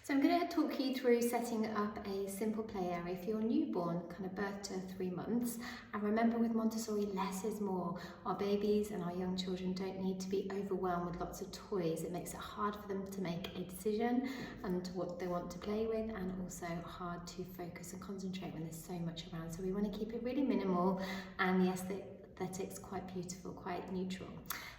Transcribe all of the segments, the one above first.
So I'm going to talk you through setting up a simple play area for your newborn, kind of birth to 3 months. And remember, with Montessori, less is more. Our babies and our young children don't need to be overwhelmed with lots of toys. It makes it hard for them to make a decision and what they want to play with, and also hard to focus and concentrate when there's so much around. So we want to keep it really minimal, and the aesthetics quite beautiful, quite neutral.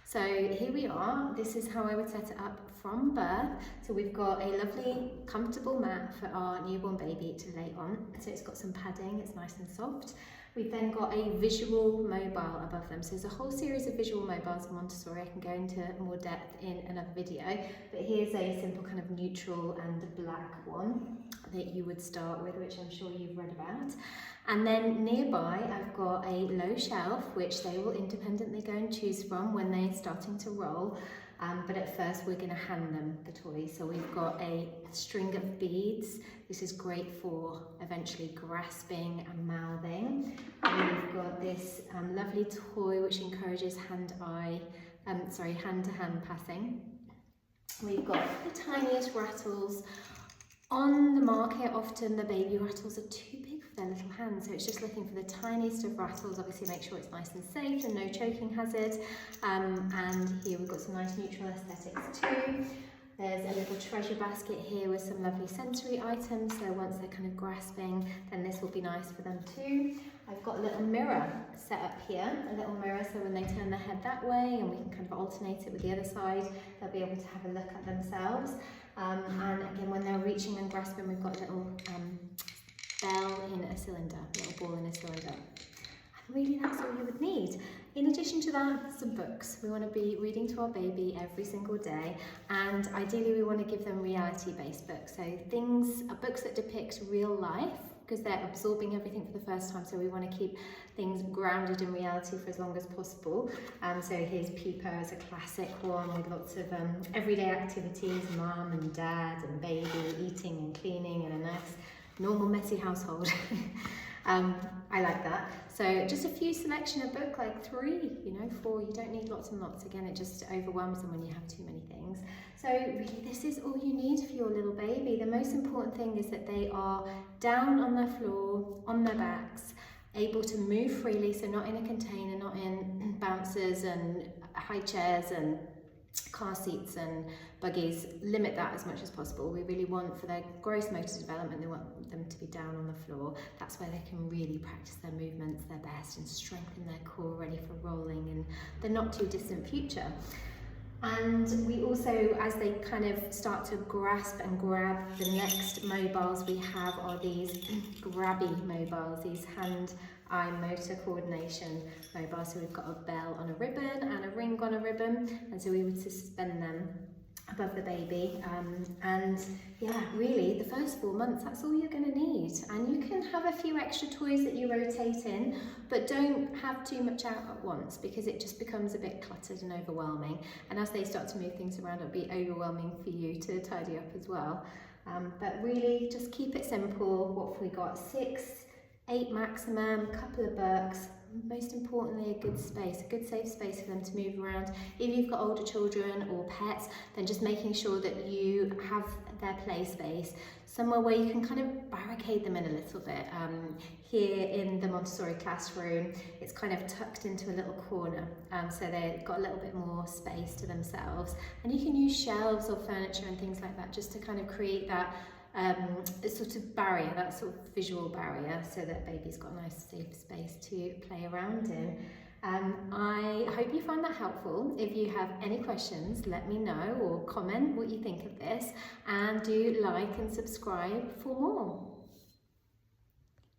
So here we are. This is how I would set it up from birth. So we've got a lovely comfortable mat for our newborn baby to lay on. So it's got some padding, it's nice and soft. We've then got a visual mobile above them. So there's a whole series of visual mobiles in Montessori. I can go into more depth in another video, but here's a simple kind of neutral and black one that you would start with, which I'm sure you've read about. And then nearby, I've got a low shelf, which they will independently go and choose from when they're starting to roll. But at first, we're going to hand them the toys. So we've got a string of beads. This is great for eventually grasping and mouthing. We've got this lovely toy which encourages hand-to-hand passing. We've got the tiniest rattles. On the market, often the baby rattles are too big for their little hands, so it's just looking for the tiniest of rattles. Obviously make sure it's nice and safe and no choking hazard. And here we've got some nice neutral aesthetics too. There's a little treasure basket here with some lovely sensory items, so once they're kind of grasping, then this will be nice for them too. I've got a little mirror set up here, a little mirror, so when they turn their head that way and we can kind of alternate it with the other side, they'll be able to have a look at themselves. And again, when they're reaching and grasping, we've got a little bell in a cylinder, a little ball in a cylinder. And really, that's all you would need. In addition to that, some books. We want to be reading to our baby every single day, and ideally we want to give them reality-based books. So books that depict real life, because they're absorbing everything for the first time, so we want to keep things grounded in reality for as long as possible. So here's Peeper as a classic one with lots of everyday activities, mum and dad and baby, eating and cleaning in a nice, normal, messy household. I like that. So just a few selection of book, like 3, 4, you don't need lots and lots. Again, it just overwhelms them when you have too many things. So really, this is all you need for your little baby. The most important thing is that they are down on their floor, on their backs, able to move freely, so not in a container, not in bouncers and high chairs and car seats and buggies. Limit that as much as possible. We really want, for their gross motor development, they want them to be down on the floor. That's where they can really practice their movements their best and strengthen their core, ready for rolling in the not too distant future. And we also, as they kind of start to grasp and grab, the next mobiles we have are these grabby mobiles, these hand-eye motor coordination mobiles. So we've got a bell on a ribbon and a ring on a ribbon, and so we would suspend them above the baby. And yeah, really, the first 4 months, that's all you're going to need. And you can have a few extra toys that you rotate in, but don't have too much out at once, because it just becomes a bit cluttered and overwhelming. And as they start to move things around, it'll be overwhelming for you to tidy up as well. But really, just keep it simple. What have we got? 6, 8 maximum, a couple of books. Most importantly, a good space, a good safe space for them to move around. If you've got older children or pets, then just making sure that you have their play space somewhere where you can kind of barricade them in a little bit. Here in the Montessori classroom, it's kind of tucked into a little corner, so they've got a little bit more space to themselves. And you can use shelves or furniture and things like that just to kind of create that sort of barrier, that sort of visual barrier, so that baby's got a nice safe space to play around in. I hope you find that helpful. If you have any questions, let me know, or comment what you think of this, and do like and subscribe for more.